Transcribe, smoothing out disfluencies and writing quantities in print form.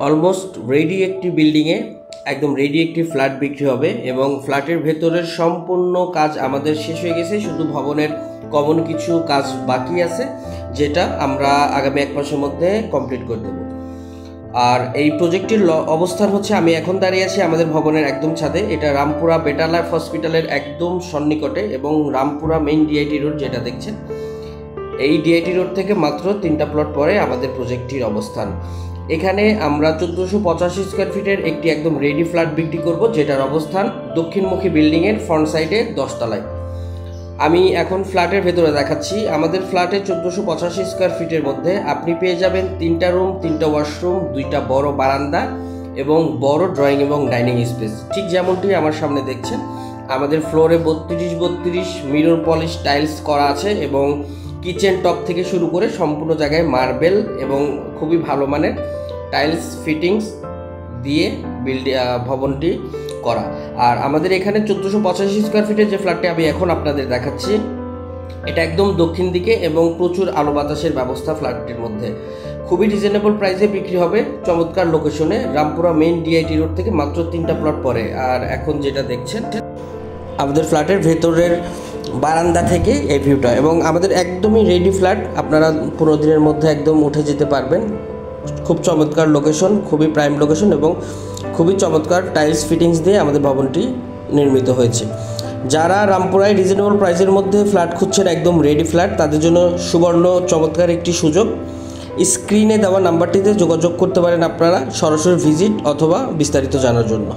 Almost ready একটি বিল্ডিংয়ে একদম রেডি একটি ফ্ল্যাট বিক্রি হবে এবং ফ্ল্যাটের ভেতরের সম্পূর্ণ কাজ আমাদের শেষ হয়ে গেছে। শুধু ভবনের কমন কিছু কাজ বাকি আছে, যেটা আমরা আগামী 1 মাসের মধ্যে কমপ্লিট করে দেব। আর এই প্রজেক্টটির অবস্থান হচ্ছে, আমি এখন দাঁড়িয়ে আছি আমাদের ভবনের একদম ছাদে। এটা রামপুরা বেটার লাইফ হসপিটালের একদম সন্নিকটে এবং রামপুরা মেইন ডিআইটি রোড যেটা দেখছেন, এই ডিআইটি রোড থেকে মাত্র 3টা প্লট পরে আমাদের প্রজেক্টটির অবস্থান। এখানে আমরা 1485 স্কোয়ার ফিটের একটি একদম রেডি ফ্ল্যাট বিক্রি করব, যেটার অবস্থান দক্ষিণমুখী বিল্ডিংয়ের ফ্রন্ট সাইডে 10 তলায়। আমি এখন ফ্ল্যাটের ভেতরে দেখাচ্ছি। আমাদের ফ্ল্যাটে 1485 স্কোয়ার ফিটের মধ্যে আপনি পেয়ে যাবেন 3টা রুম, 3টা ওয়াশরুম, 2টা বড় বারান্দা এবং বড় ড্রয়িং এবং ডাইনিং স্পেস, ঠিক যেমনটি আমার সামনে দেখছেন। আমাদের ফ্লোরে 32 মিরর পলিশ টাইলস করা আছে এবং কিচেন টপ থেকে শুরু করে সম্পূর্ণ জায়গায় মার্বেল এবং খুবই ভালো মানের টাইলস ফিটিংস দিয়ে ভবনটি করা। আর আমাদের এখানে 1485 স্কোয়ার ফিটের যে ফ্ল্যাটটি আমি এখন আপনাদের দেখাচ্ছি, এটা একদম দক্ষিণ দিকে এবং প্রচুর আলো বাতাসের ব্যবস্থা ফ্ল্যাটটির মধ্যে। খুবই রিজনেবল প্রাইসে বিক্রি হবে, চমৎকার লোকেশনে, রামপুরা মেইন ডিআইটি রোড থেকে মাত্র 3টা প্লট পরে। আর এখন যেটা দেখছেন আমাদের ফ্ল্যাটের ভেতরের বারান্দা থেকে এই ভিউটা, এবং আমাদের একদমই রেডি ফ্ল্যাট, আপনারা 15 দিনের মধ্যে একদম উঠে যেতে পারবেন। খুব চমৎকার লোকেশন, খুবই প্রাইম লোকেশন এবং খুবই চমৎকার টাইলস ফিটিংস দিয়ে আমাদের ভবনটি নির্মিত হয়েছে। যারা রামপুরায় রিজনেবল প্রাইসের মধ্যে ফ্ল্যাট খুঁজছেন, একদম রেডি ফ্ল্যাট, তাদের জন্য সুবর্ণ চমৎকার একটি সুযোগ। স্ক্রিনে দেওয়া নাম্বারটিতে যোগাযোগ করতে পারেন আপনারা সরাসরি ভিজিট অথবা বিস্তারিত জানার জন্য।